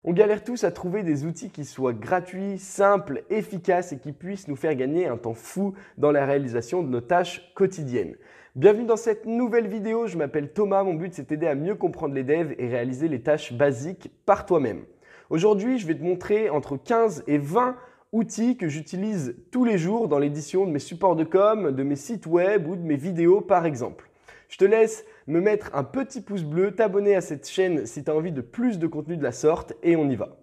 On galère tous à trouver des outils qui soient gratuits, simples, efficaces et qui puissent nous faire gagner un temps fou dans la réalisation de nos tâches quotidiennes. Bienvenue dans cette nouvelle vidéo, je m'appelle Thomas, mon but c'est t'aider à mieux comprendre les devs et réaliser les tâches basiques par toi-même. Aujourd'hui, je vais te montrer entre 15 et 20 outils que j'utilise tous les jours dans l'édition de mes supports de com, de mes sites web ou de mes vidéos par exemple. Je te laisse me mettre un petit pouce bleu, t'abonner à cette chaîne si tu as envie de plus de contenu de la sorte et on y va.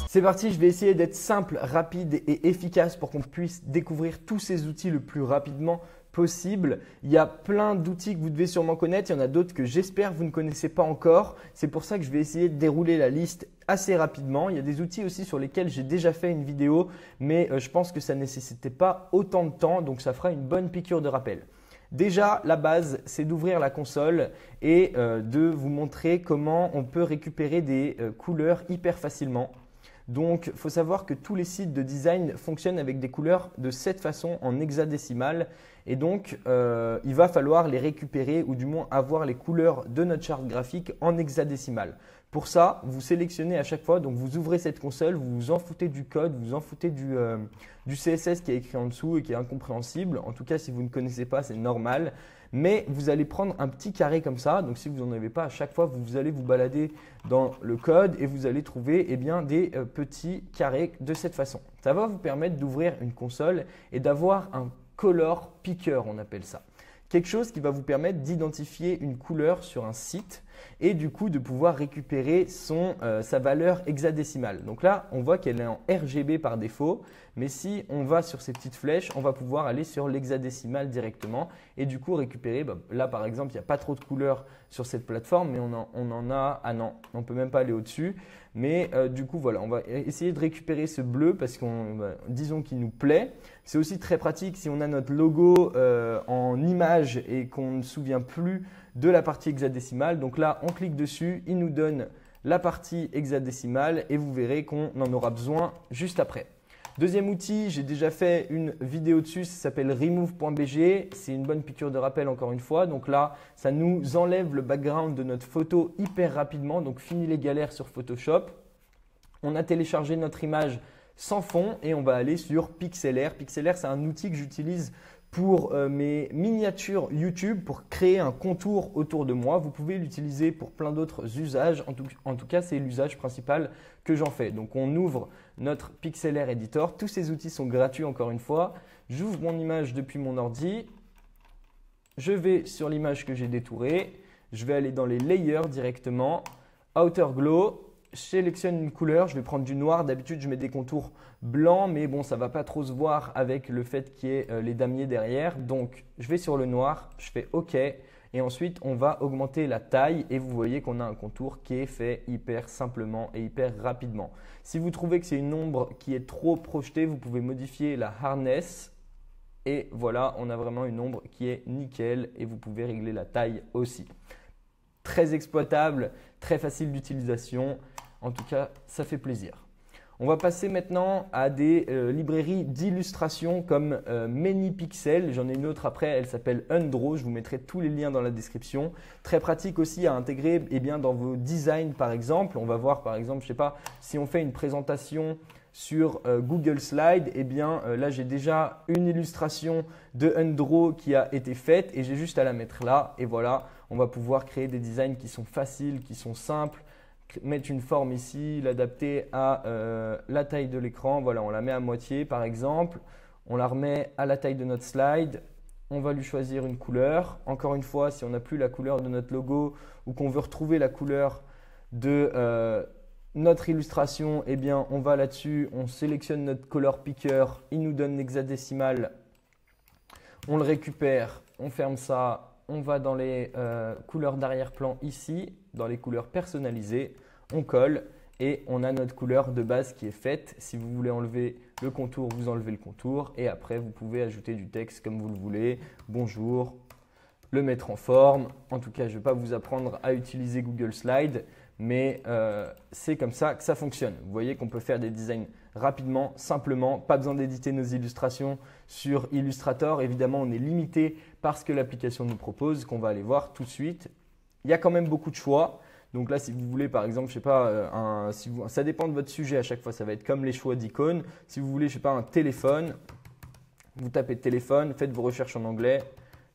C'est parti, je vais essayer d'être simple, rapide et efficace pour qu'on puisse découvrir tous ces outils le plus rapidement possible. Il y a plein d'outils que vous devez sûrement connaître, il y en a d'autres que j'espère que vous ne connaissez pas encore. C'est pour ça que je vais essayer de dérouler la liste assez rapidement. Il y a des outils aussi sur lesquels j'ai déjà fait une vidéo, mais je pense que ça ne nécessitait pas autant de temps, donc ça fera une bonne piqûre de rappel. Déjà, la base, c'est d'ouvrir la console et de vous montrer comment on peut récupérer des couleurs hyper facilement. Donc, il faut savoir que tous les sites de design fonctionnent avec des couleurs de cette façon en hexadécimal. Et donc, il va falloir les récupérer ou du moins avoir les couleurs de notre charte graphique en hexadécimal. Pour ça, vous sélectionnez à chaque fois, donc vous ouvrez cette console, vous vous en foutez du code, vous vous en foutez du CSS qui est écrit en dessous et qui est incompréhensible. En tout cas, si vous ne connaissez pas, c'est normal. Mais vous allez prendre un petit carré comme ça. Donc, si vous n'en avez pas, à chaque fois, vous allez vous balader dans le code et vous allez trouver des petits carrés de cette façon. Ça va vous permettre d'ouvrir une console et d'avoir un color picker, on appelle ça. Quelque chose qui va vous permettre d'identifier une couleur sur un site et du coup de pouvoir récupérer sa valeur hexadécimale. Donc là, on voit qu'elle est en RGB par défaut, mais si on va sur ces petites flèches, on va pouvoir aller sur l'hexadécimal directement et du coup récupérer, là par exemple, il n'y a pas trop de couleurs sur cette plateforme, mais on en a, ah non, on ne peut même pas aller au-dessus. Mais du coup, voilà, on va essayer de récupérer ce bleu parce disons qu'il nous plaît. C'est aussi très pratique si on a notre logo en image et qu'on ne se souvient plus de la partie hexadécimale. Donc là, on clique dessus, il nous donne la partie hexadécimale et vous verrez qu'on en aura besoin juste après. Deuxième outil, j'ai déjà fait une vidéo dessus, ça s'appelle remove.bg. C'est une bonne piqûre de rappel encore une fois. Donc là, ça nous enlève le background de notre photo hyper rapidement. Donc fini les galères sur Photoshop. On a téléchargé notre image sans fond et on va aller sur Pixlr. Pixlr, c'est un outil que j'utilise pour mes miniatures YouTube, pour créer un contour autour de moi. Vous pouvez l'utiliser pour plein d'autres usages. En tout cas, c'est l'usage principal que j'en fais. Donc, on ouvre notre Pixlr Editor. Tous ces outils sont gratuits encore une fois. J'ouvre mon image depuis mon ordi. Je vais sur l'image que j'ai détourée. Je vais aller dans les layers directement. Outer Glow. Je sélectionne une couleur, je vais prendre du noir. D'habitude, je mets des contours blancs, mais bon, ça ne va pas trop se voir avec le fait qu'il y ait les damiers derrière. Donc, je vais sur le noir, je fais OK. Et ensuite, on va augmenter la taille et vous voyez qu'on a un contour qui est fait hyper simplement et hyper rapidement. Si vous trouvez que c'est une ombre qui est trop projetée, vous pouvez modifier la hardness. Et voilà, on a vraiment une ombre qui est nickel et vous pouvez régler la taille aussi. Très exploitable, très facile d'utilisation. En tout cas, ça fait plaisir. On va passer maintenant à des librairies d'illustration comme ManyPixel. J'en ai une autre après, elle s'appelle Undraw. Je vous mettrai tous les liens dans la description. Très pratique aussi à intégrer dans vos designs par exemple. On va voir par exemple, je sais pas, si on fait une présentation sur Google Slide, là j'ai déjà une illustration de Undraw qui a été faite et j'ai juste à la mettre là et voilà, on va pouvoir créer des designs qui sont faciles, qui sont simples, mettre une forme ici, l'adapter à la taille de l'écran, voilà, on la met à moitié par exemple, on la remet à la taille de notre slide, on va lui choisir une couleur, encore une fois si on n'a plus la couleur de notre logo ou qu'on veut retrouver la couleur de notre illustration, on va là-dessus, on sélectionne notre color picker, il nous donne l'hexadécimal, on le récupère, on ferme ça, on va dans les couleurs d'arrière-plan ici, dans les couleurs personnalisées, on colle et on a notre couleur de base qui est faite. Si vous voulez enlever le contour, vous enlevez le contour et après vous pouvez ajouter du texte comme vous le voulez. Bonjour, le mettre en forme. En tout cas, je ne vais pas vous apprendre à utiliser Google Slide. mais c'est comme ça que ça fonctionne. Vous voyez qu'on peut faire des designs rapidement, simplement, pas besoin d'éditer nos illustrations sur Illustrator. Évidemment, on est limité par ce que l'application nous propose, qu'on va aller voir tout de suite. Il y a quand même beaucoup de choix. Donc là, si vous voulez, par exemple, je sais pas, ça dépend de votre sujet à chaque fois. Ça va être comme les choix d'icônes. Si vous voulez, je sais pas, un téléphone, vous tapez téléphone, faites vos recherches en anglais.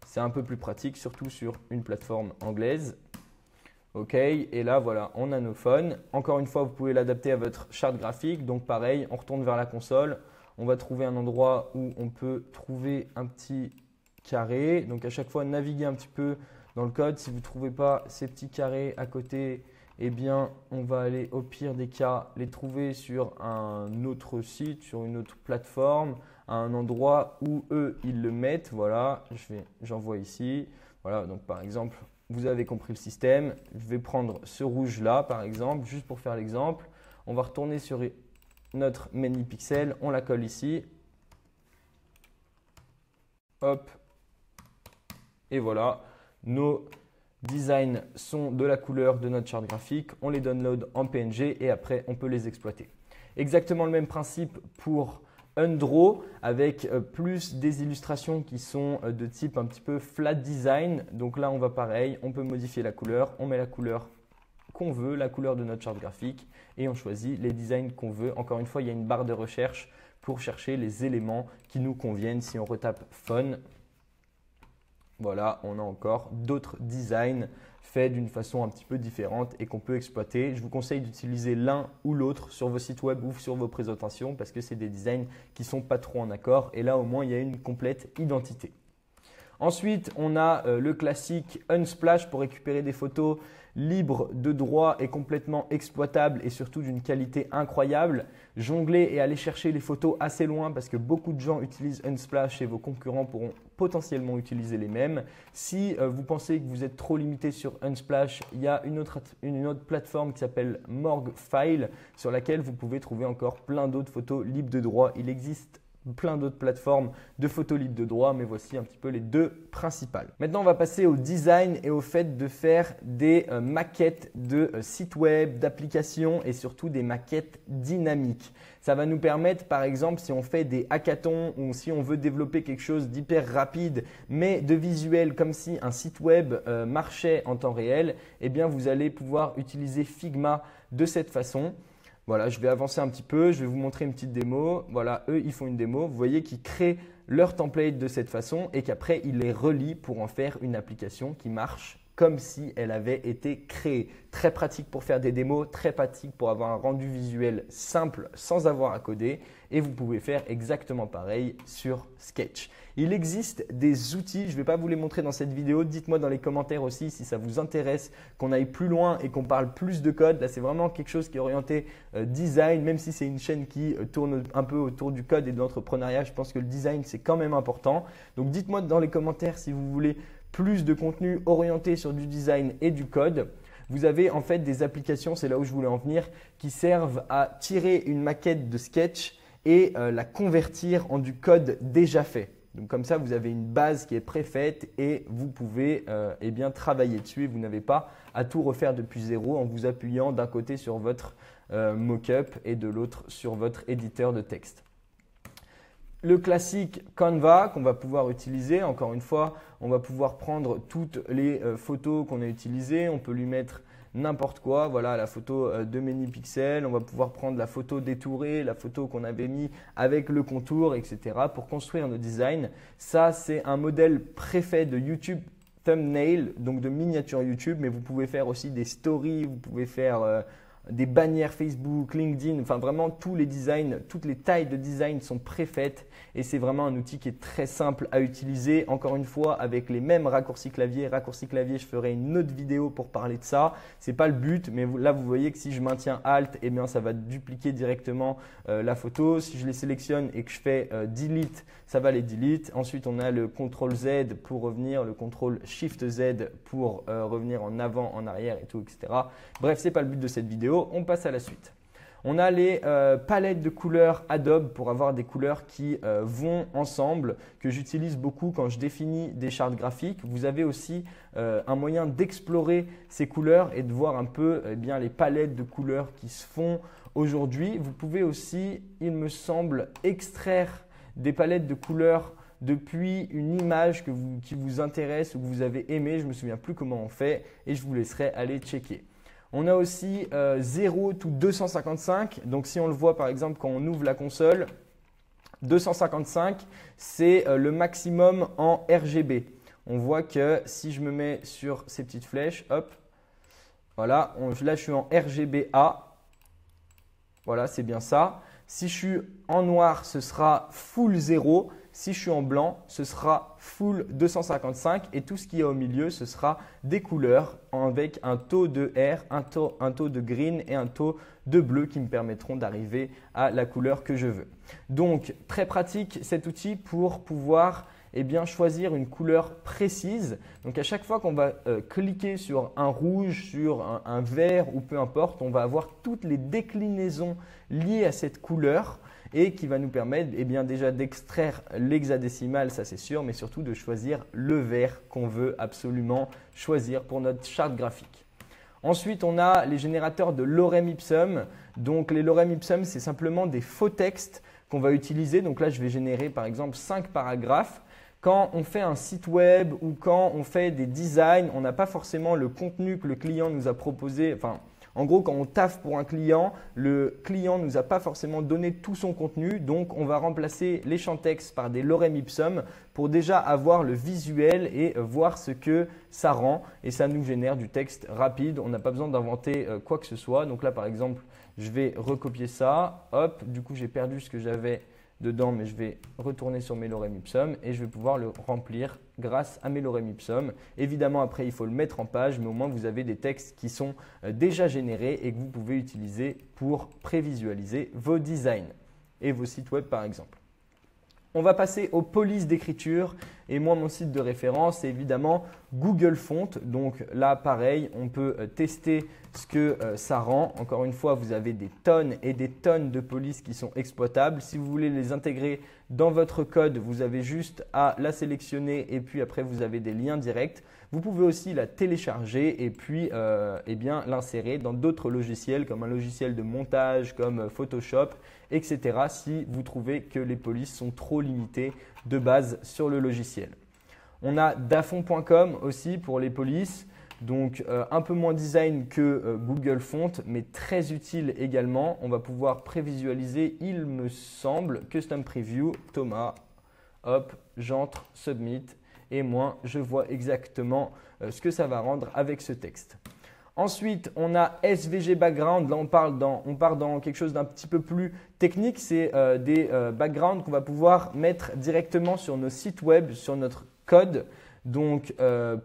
C'est un peu plus pratique, surtout sur une plateforme anglaise. OK, et là, voilà, on a nos phones. Encore une fois, vous pouvez l'adapter à votre charte graphique. Donc pareil, on retourne vers la console. On va trouver un endroit où on peut trouver un petit carré. Donc à chaque fois, naviguer un petit peu dans le code. Si vous ne trouvez pas ces petits carrés à côté, eh bien, on va aller au pire des cas les trouver sur un autre site, sur une autre plateforme, à un endroit où eux, ils le mettent. Voilà, j'envoie ici. Voilà, donc par exemple, vous avez compris le système. Je vais prendre ce rouge là, par exemple, juste pour faire l'exemple. On va retourner sur notre ManyPixel. On la colle ici. Hop. Et voilà. Nos designs sont de la couleur de notre charte graphique. On les download en PNG et après, on peut les exploiter. Exactement le même principe pour Undraw avec plus des illustrations qui sont de type un petit peu flat design. Donc là, on va pareil, on peut modifier la couleur. On met la couleur qu'on veut, la couleur de notre charte graphique et on choisit les designs qu'on veut. Encore une fois, il y a une barre de recherche pour chercher les éléments qui nous conviennent. Si on retape Phone, voilà, on a encore d'autres designs faits d'une façon un petit peu différente et qu'on peut exploiter. Je vous conseille d'utiliser l'un ou l'autre sur vos sites web ou sur vos présentations parce que c'est des designs qui ne sont pas trop en accord et là au moins il y a une complète identité. Ensuite, on a le classique Unsplash pour récupérer des photos libres de droit et complètement exploitables et surtout d'une qualité incroyable. Jongler et aller chercher les photos assez loin parce que beaucoup de gens utilisent Unsplash et vos concurrents pourront potentiellement utiliser les mêmes. Si vous pensez que vous êtes trop limité sur Unsplash, il y a une autre plateforme qui s'appelle Morgfile sur laquelle vous pouvez trouver encore plein d'autres photos libres de droit. Il existe plein d'autres plateformes de photos libres de droit, mais voici un petit peu les deux principales. Maintenant, on va passer au design et au fait de faire des maquettes de sites web, d'applications et surtout des maquettes dynamiques. Ça va nous permettre, par exemple, si on fait des hackathons ou si on veut développer quelque chose d'hyper rapide, mais de visuel comme si un site web marchait en temps réel, eh bien, vous allez pouvoir utiliser Figma de cette façon. Voilà, je vais avancer un petit peu, je vais vous montrer une petite démo. Voilà, eux, ils font une démo. Vous voyez qu'ils créent leur template de cette façon et qu'après, ils les relient pour en faire une application qui marche comme si elle avait été créée. Très pratique pour faire des démos, très pratique pour avoir un rendu visuel simple sans avoir à coder. Et vous pouvez faire exactement pareil sur Sketch. Il existe des outils, je ne vais pas vous les montrer dans cette vidéo. Dites-moi dans les commentaires aussi si ça vous intéresse qu'on aille plus loin et qu'on parle plus de code. Là, c'est vraiment quelque chose qui est orienté design, même si c'est une chaîne qui tourne un peu autour du code et de l'entrepreneuriat. Je pense que le design, c'est quand même important. Donc, dites-moi dans les commentaires si vous voulez plus de contenu orienté sur du design et du code. Vous avez en fait des applications, c'est là où je voulais en venir, qui servent à tirer une maquette de Sketch et la convertir en du code déjà fait. Donc comme ça, vous avez une base qui est préfaite et vous pouvez eh bien, travailler dessus et vous n'avez pas à tout refaire depuis zéro en vous appuyant d'un côté sur votre mockup et de l'autre sur votre éditeur de texte. Le classique Canva qu'on va pouvoir utiliser, encore une fois, on va pouvoir prendre toutes les photos qu'on a utilisées, on peut lui mettre n'importe quoi, voilà la photo de ManyPixel, on va pouvoir prendre la photo détourée, la photo qu'on avait mis avec le contour, etc. pour construire nos designs. Ça, c'est un modèle préfet de YouTube Thumbnail, donc de miniature YouTube, mais vous pouvez faire aussi des stories, vous pouvez faire des bannières Facebook, LinkedIn, enfin vraiment tous les designs, toutes les tailles de design sont préfaites et c'est vraiment un outil qui est très simple à utiliser. Encore une fois, avec les mêmes raccourcis clavier. Raccourcis clavier, je ferai une autre vidéo pour parler de ça. C'est pas le but, mais là vous voyez que si je maintiens Alt, eh bien ça va dupliquer directement la photo. Si je les sélectionne et que je fais Delete, ça va les delete. Ensuite, on a le CTRL Z pour revenir, le CTRL Shift Z pour revenir en avant, en arrière et tout, etc. Bref, c'est pas le but de cette vidéo. On passe à la suite. On a les palettes de couleurs Adobe pour avoir des couleurs qui vont ensemble, que j'utilise beaucoup quand je définis des chartes graphiques. Vous avez aussi un moyen d'explorer ces couleurs et de voir un peu les palettes de couleurs qui se font aujourd'hui. Vous pouvez aussi, il me semble, extraire des palettes de couleurs depuis une image qui vous intéresse ou que vous avez aimé. Je ne me souviens plus comment on fait et je vous laisserai aller checker. On a aussi 0 to 255. Donc si on le voit par exemple quand on ouvre la console, 255 c'est le maximum en RGB. On voit que si je me mets sur ces petites flèches, hop, voilà, là je suis en RGBA. Voilà, c'est bien ça. Si je suis en noir, ce sera full 0. Si je suis en blanc, ce sera full 255 et tout ce qui est au milieu, ce sera des couleurs avec un taux de R, un taux de green et un taux de bleu qui me permettront d'arriver à la couleur que je veux. Donc, très pratique cet outil pour pouvoir choisir une couleur précise. Donc, à chaque fois qu'on va cliquer sur un rouge, sur un vert ou peu importe, on va avoir toutes les déclinaisons liées à cette couleur et qui va nous permettre déjà d'extraire l'hexadécimal, ça c'est sûr, mais surtout de choisir le vert qu'on veut absolument choisir pour notre charte graphique. Ensuite, on a les générateurs de lorem ipsum. Donc, les lorem ipsum, c'est simplement des faux textes qu'on va utiliser. Donc là, je vais générer par exemple 5 paragraphes. Quand on fait un site web ou quand on fait des designs, on n'a pas forcément le contenu que le client nous a proposé. Enfin, en gros, quand on taffe pour un client, le client ne nous a pas forcément donné tout son contenu. Donc, on va remplacer les champs texte par des lorem ipsum pour déjà avoir le visuel et voir ce que ça rend. Et ça nous génère du texte rapide. On n'a pas besoin d'inventer quoi que ce soit. Donc là, par exemple, je vais recopier ça. Hop, du coup, j'ai perdu ce que j'avais dedans, mais je vais retourner sur mes lorem ipsum et je vais pouvoir le remplir grâce à mes lorem ipsum. Évidemment, après, il faut le mettre en page, mais au moins, vous avez des textes qui sont déjà générés et que vous pouvez utiliser pour prévisualiser vos designs et vos sites web, par exemple. On va passer aux polices d'écriture et moi, mon site de référence, c'est évidemment Google Font. Donc là, pareil, on peut tester ce que ça rend. Encore une fois, vous avez des tonnes et des tonnes de polices qui sont exploitables. Si vous voulez les intégrer dans votre code, vous avez juste à la sélectionner et puis après, vous avez des liens directs. Vous pouvez aussi la télécharger et puis l'insérer dans d'autres logiciels comme un logiciel de montage comme Photoshop, etc. si vous trouvez que les polices sont trop limitées de base sur le logiciel. On a dafont.com aussi pour les polices. Donc un peu moins design que Google Font, mais très utile également. On va pouvoir prévisualiser, il me semble, Custom Preview, Thomas, hop, j'entre, Submit. Et moi, je vois exactement ce que ça va rendre avec ce texte. Ensuite, on a SVG Background. Là, on part dans quelque chose d'un petit peu plus technique. C'est des backgrounds qu'on va pouvoir mettre directement sur nos sites web, sur notre code. Donc,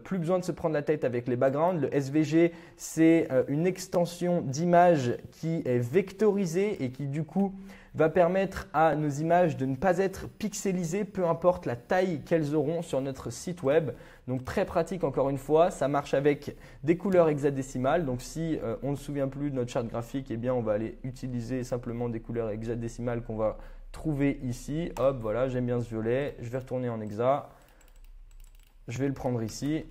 plus besoin de se prendre la tête avec les backgrounds. Le SVG, c'est une extension d'image qui est vectorisée et qui du coup va permettre à nos images de ne pas être pixelisées, peu importe la taille qu'elles auront sur notre site web. Donc, très pratique encore une fois. Ça marche avec des couleurs hexadécimales. Donc, si on ne se souvient plus de notre charte graphique, on va aller utiliser simplement des couleurs hexadécimales qu'on va trouver ici. Hop, voilà, j'aime bien ce violet. Je vais retourner en hexa. Je vais le prendre ici.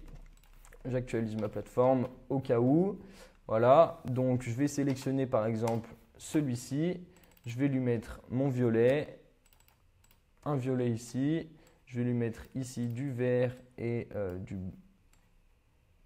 J'actualise ma plateforme au cas où. Voilà, donc je vais sélectionner par exemple celui-ci. Je vais lui mettre mon violet, un violet ici. Je vais lui mettre ici du vert et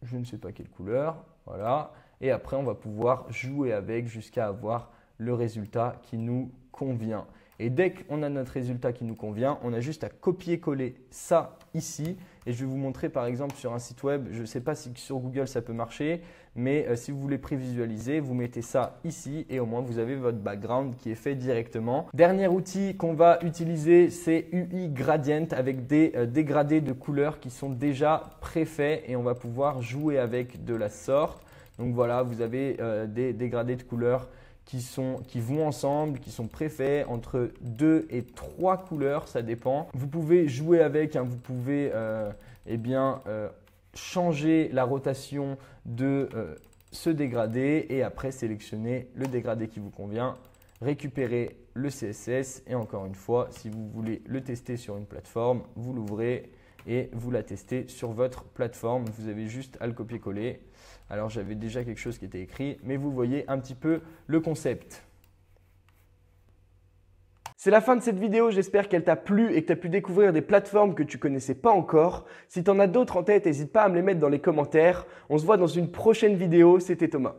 je ne sais pas quelle couleur. Voilà, et après on va pouvoir jouer avec jusqu'à avoir le résultat qui nous convient. Et dès qu'on a notre résultat qui nous convient, on a juste à copier-coller ça ici. Et je vais vous montrer par exemple sur un site web, je ne sais pas si sur Google ça peut marcher, mais si vous voulez prévisualiser, vous mettez ça ici et au moins vous avez votre background qui est fait directement. Dernier outil qu'on va utiliser, c'est UI Gradient avec des dégradés de couleurs qui sont déjà préfaits et on va pouvoir jouer avec de la sorte. Donc voilà, vous avez des dégradés de couleurs qui vont ensemble, qui sont préfaits entre 2 et 3 couleurs, ça dépend. Vous pouvez jouer avec, vous pouvez changer la rotation de ce dégradé et après sélectionner le dégradé qui vous convient récupérer le CSS et encore une fois, si vous voulez le tester sur une plateforme, vous l'ouvrez et vous la testez sur votre plateforme. Vous avez juste à le copier-coller. Alors j'avais déjà quelque chose qui était écrit, mais vous voyez un petit peu le concept. C'est la fin de cette vidéo, j'espère qu'elle t'a plu et que tu as pu découvrir des plateformes que tu ne connaissais pas encore. Si tu en as d'autres en tête, n'hésite pas à me les mettre dans les commentaires. On se voit dans une prochaine vidéo, c'était Thomas.